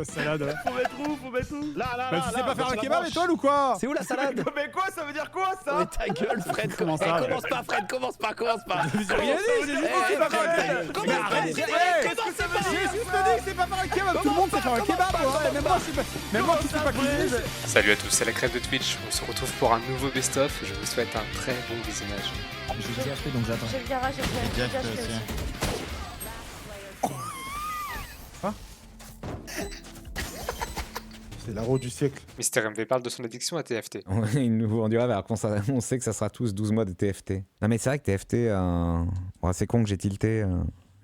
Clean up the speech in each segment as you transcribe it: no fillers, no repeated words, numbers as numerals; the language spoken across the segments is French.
Salade. Faut mettre où? Faut mettre où? Là, Bah tu sais pas faire un kebab étoile ou quoi? C'est où la salade? Mais quoi? Ça veut dire quoi ça? Mais ta gueule, Fred. Comment ça? Commence pas, Fred. Commence pas. J'ai rien dit, j'ai juste dit que c'est pas faire un kebab. Commence Mais pas, arrête, j'ai dit, ouais. commence pas. J'ai juste dit que c'est pas faire un kebab. Tout le monde sait faire un kebab. Ouais, même moi, même moi qui sais pas cuisiner. Salut à tous, c'est la crève de Twitch. On se retrouve pour un nouveau best-of. Je vous souhaite un très bon visionnage. J'ai déjà acheté donc j'attends. J'ai le garage, j'ai déjà acheté aussi. C'est la roue du siècle. Mister MV parle de son addiction à TFT. Il nous vend du rêve alors qu'on sait que ça sera tous 12 mois de TFT. Non mais c'est vrai que TFT, bon, c'est con que j'ai tilté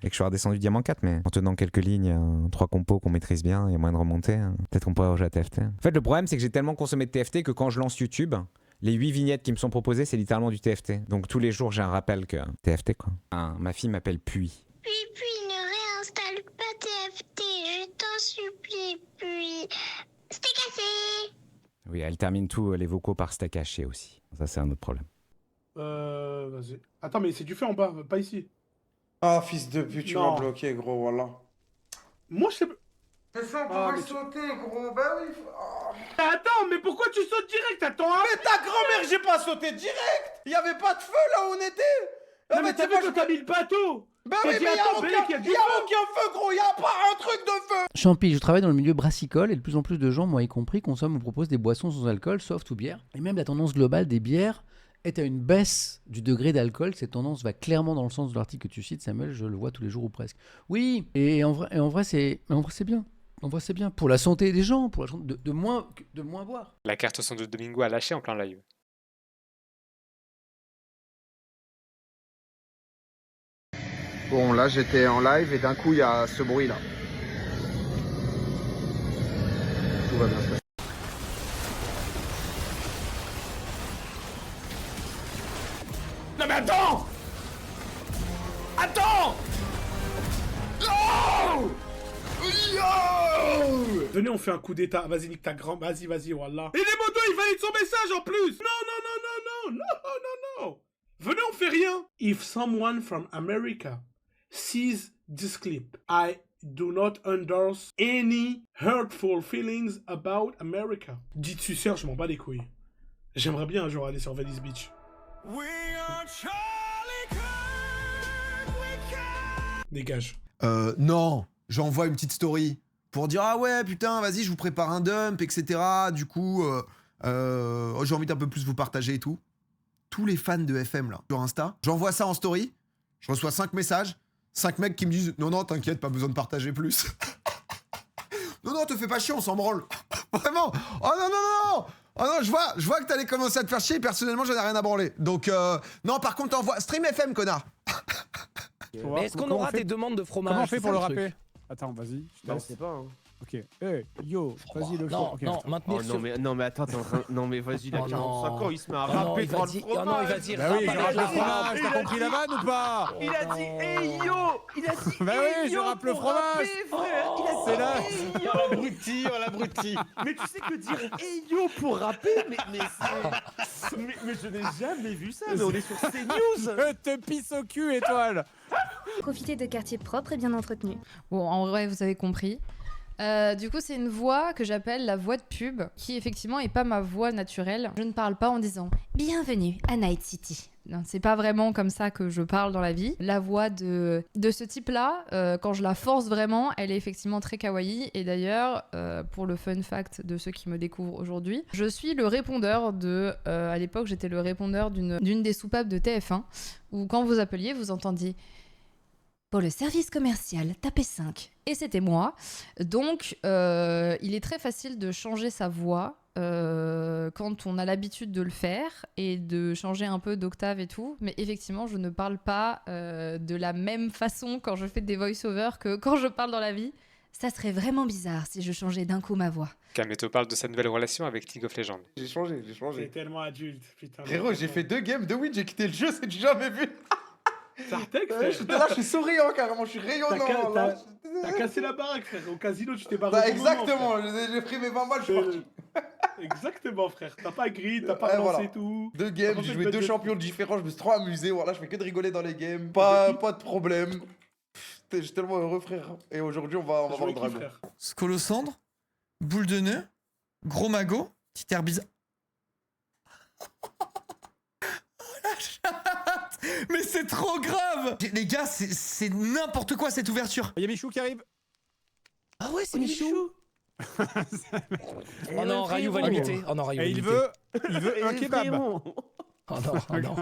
et que je suis redescendu Diamant 4, mais en tenant quelques lignes, 3 compos qu'on maîtrise bien, il y a moyen de remonter. Peut-être qu'on pourrait rejouer à TFT. En fait le problème c'est que j'ai tellement consommé de TFT que quand je lance YouTube, les 8 vignettes qui me sont proposées c'est littéralement du TFT. Donc tous les jours j'ai un rappel que TFT quoi. Ma fille m'appelle Puis. Puis, ne réinstalle pas TFT, je t'en supplie, puis. C'était cassé! Oui, elle termine tous les vocaux par steak haché aussi. Ça c'est un autre problème. Vas-y. Attends, mais c'est du feu en bas, pas ici. Ah, fils de pute, tu m'as Non. bloqué, gros, voilà. Moi, je sais pas. Mais ça, on Ah, pourrait mais tu- sauter, gros, bah oui. Attends, mais pourquoi tu sautes direct? Attends, hein. Mais ta grand-mère, j'ai pas sauté direct. Il y avait pas de feu là où on était. Non, mais t'as vu que t'as mis le bateau? Bah T'as oui, dit, mais attends, y'a Bélec, aucun, il y a du y a feu. aucun feu, gros, y'a pas un truc de feu. Champi, je travaille dans le milieu brassicole et de plus en plus de gens, moi y compris, consomment ou proposent des boissons sans alcool, soft ou bière. Et même la tendance globale des bières est à une baisse du degré d'alcool. Cette tendance va clairement dans le sens de l'article que tu cites, Samuel, je le vois tous les jours ou presque. Oui, et en vrai c'est bien. En vrai, c'est bien. Pour la santé des gens, pour la santé de moins boire. La carte son de Domingo a lâché en plein live. Bon, là, j'étais en live et d'un coup, il y a ce bruit là. Tout va bien se passer. Non mais attends! Attends! Oh! Yo! Venez, on fait un coup d'état. Vas-y, nique ta grand. Vas-y, wallah. Et les motos, il valide son message en plus! Non! Venez, on fait rien. If someone from America sees this clip, I do not endorse any hurtful feelings about America. Dites suceur, je m'en bats les couilles. J'aimerais bien un jour aller sur Venice Beach. Dégage. Non, j'envoie une petite story pour dire ah ouais putain vas-y je vous prépare un dump etc. Du coup j'ai envie d'un peu plus vous partager et tout. Tous les fans de FM là sur Insta, j'envoie ça en story, je reçois 5 messages, 5 mecs qui me disent non t'inquiète pas besoin de partager plus. non te fais pas chier on s'en branle. Vraiment. Oh non. Oh non, je vois que t'allais commencer à te faire chier, personnellement j'en ai rien à branler. Donc non par contre envoie stream FM connard. Mais est-ce qu'on aura des demandes de fromage? Comment on fait C'est pour le ça, truc. rapper? Attends, vas-y. je te Non, laisse. c'est pas. Hein. Ok. Hey, yo, vas-y le Non, Ok, non, attends. maintenir sur... Non mais attends, t'es en train. Non mais vas-y, il a Oh 45 non. ans, il se met à Oh non, rapper il va devant le dire- fromage. oh non, il va dire- Bah oui, je Ah, rappe le bah, fromage, t'as compris la vanne ou pas? Il a dit hey yo! Il a dit Bah oui, je rappe le fromage. frère! Il a dit C'est là. hey yo! Oh l'abruti. Mais tu sais que dire hey yo pour rapper, mais c'est. Mais je n'ai jamais vu ça, mais on est sur CNews! Te pisse au cul, étoile. Profitez de quartiers propres et bien entretenus. Bon, en vrai, vous avez compris. Du coup, c'est une voix que j'appelle la voix de pub, qui effectivement est pas ma voix naturelle. Je ne parle pas en disant « Bienvenue à Night City ». Non, c'est pas vraiment comme ça que je parle dans la vie. La voix de ce type-là, quand je la force vraiment, elle est effectivement très kawaii. Et d'ailleurs, pour le fun fact de ceux qui me découvrent aujourd'hui, je suis le répondeur à l'époque, j'étais le répondeur d'une des soupapes de TF1, où quand vous appeliez, vous entendiez pour le service commercial, tapez 5. Et c'était moi. Donc, il est très facile de changer sa voix quand on a l'habitude de le faire et de changer un peu d'octave et tout. Mais effectivement, je ne parle pas de la même façon quand je fais des voice-overs que quand je parle dans la vie. Ça serait vraiment bizarre si je changeais d'un coup ma voix. Kameto parle de sa nouvelle relation avec League of Legends. J'ai changé. C'est tellement adulte, putain. Frérot, j'ai fait 2 games de win, j'ai quitté le jeu, c'est du jamais vu. Sartek, Ouais, frère. j'étais là, je suis souriant carrément, je suis rayonnant. là. T'as cassé la baraque, frère. Au casino, tu t'es barré. Bah, au bon moment, exactement, frère. j'ai pris mes 20 balles, je suis parti. Exactement, frère. T'as pas grid, t'as pas Ouais, relancé voilà. tout. 2 games, T'as j'ai pas joué fait 2 de- champions différents, je me suis trop amusé, voilà, je fais que de rigoler dans les games. Pas de problème. Je suis tellement heureux, frère. Et aujourd'hui, on va Jouer voir le qui, dragon. frère? Scolosandre, Boule de nœud. Gros magot. Petit air bizarre. Oh la chatte! Mais c'est trop grave! Les gars, c'est n'importe quoi cette ouverture. Il y a Michou qui arrive. Ah ouais, c'est Michou. Oh non, Rayou va l'imiter. Oh non, Rayou va Et il l'imiter. veut un kebab. Oh non, oh non.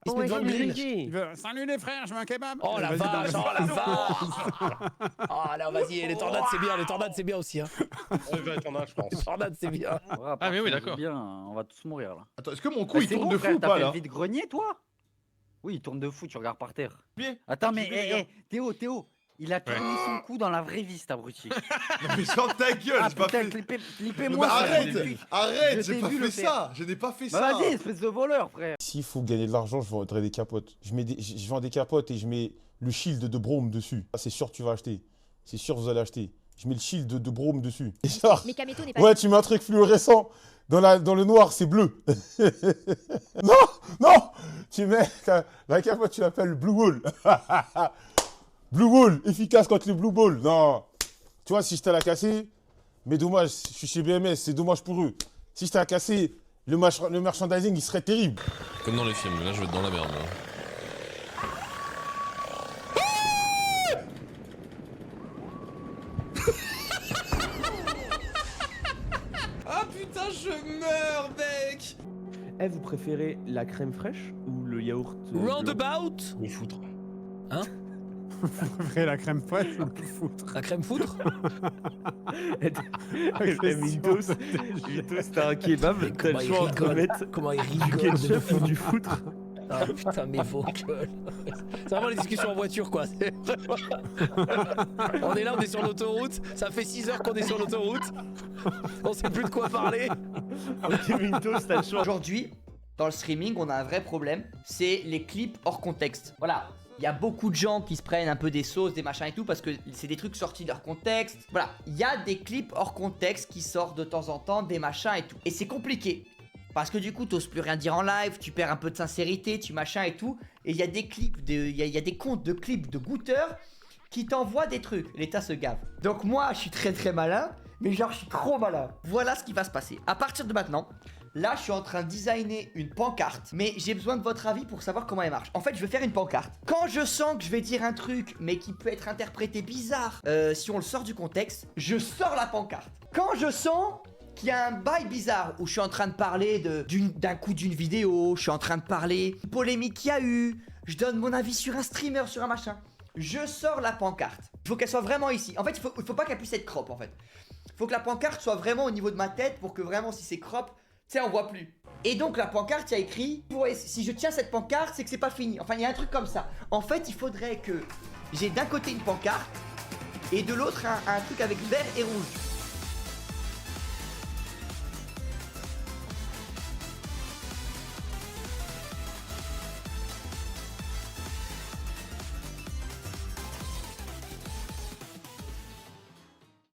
Il se met devant le grill. Salut les frères, je veux un kebab. Oh la vache, oh la vache. Oh là, vas-y, les tornades c'est bien aussi. Hein. Les tornades, je pense. Les tornades c'est bien. Ah mais oui, d'accord. Bien, on va tous mourir là. Attends, est-ce que mon cou il tourne de fou ou t'as pas fait là le vide-grenier toi? Oui, il tourne de fou, tu regardes par terre. Bien. Attends, mais Théo, il a tourné son cou dans la vraie vie, cet abruti. Non mais ferme ta gueule, j'ai pas fait... Clippez-moi ça. Arrête, j'ai pas fait ça. Je n'ai pas fait ça. Vas-y, espèce de voleur, frère. S'il faut gagner de l'argent, je vendrai des capotes. Je vends des capotes et je mets le shield de Brome dessus. C'est sûr que tu vas acheter. C'est sûr que vous allez acheter. Je mets le shield de Brome dessus. Et genre, Mais Kameto n'est pas... ouais, tu mets un truc fluorescent. Dans le noir, c'est bleu. Non, tu mets la capote, tu l'appelles Blue Wall. Blue Wall, efficace contre les Blue Ball. Non. Tu vois, si je t'ai la cassé, mais dommage, je suis chez BMS, c'est dommage pour eux. Si je t'ai la cassé, le merchandising, il serait terrible. Comme dans les films, là je vais être dans la merde. Ah putain, je meurs, mec. Eh, vous préférez la crème fraîche ou le yaourt Roundabout. Les foutre. Hein? Vous préférez la crème fraîche ou le foutre? La crème foutre? Mythos, t'as un kebab, t'as le choix entre mettre comment il du rigole ketchup ou du foutre. Ah putain, mes vos gueules. C'est vraiment les discussions en voiture, quoi. On est là, on est sur l'autoroute. Ça fait 6 heures qu'on est sur l'autoroute. On sait plus de quoi parler. Ok, Mythos, t'as le choix. Aujourd'hui, dans le streaming, on a un vrai problème. C'est les clips hors contexte. Voilà. Il y a beaucoup de gens qui se prennent un peu des sauces, des machins et tout, parce que c'est des trucs sortis de leur contexte. Voilà, il y a des clips hors contexte qui sortent de temps en temps, des machins et tout. Et c'est compliqué. Parce que du coup, t'oses plus rien dire en live, tu perds un peu de sincérité, tu machin et tout. Et il y a des clips, il y a des comptes de clips de goûteurs qui t'envoient des trucs. L'État se gave. Donc moi, je suis très très malin, mais genre je suis trop malin. Voilà ce qui va se passer. À partir de maintenant, là, je suis en train de designer une pancarte, mais j'ai besoin de votre avis pour savoir comment elle marche. En fait, je vais faire une pancarte. Quand je sens que je vais dire un truc, mais qui peut être interprété bizarre, si on le sort du contexte, je sors la pancarte. Quand je sens qu'il y a un bail bizarre, où je suis en train de parler d'un coup d'une vidéo, je suis en train de parler d'une polémique qu'il y a eu, je donne mon avis sur un streamer, sur un machin, je sors la pancarte. Il faut qu'elle soit vraiment ici. En fait, il faut pas qu'elle puisse être crop, en fait. Il faut que la pancarte soit vraiment au niveau de ma tête, pour que vraiment, si c'est crop, tu sais, on voit plus. Et donc la pancarte, il y a écrit, si je tiens cette pancarte, c'est que c'est pas fini. Enfin, il y a un truc comme ça. En fait, il faudrait que j'ai d'un côté une pancarte et de l'autre un truc avec vert et rouge.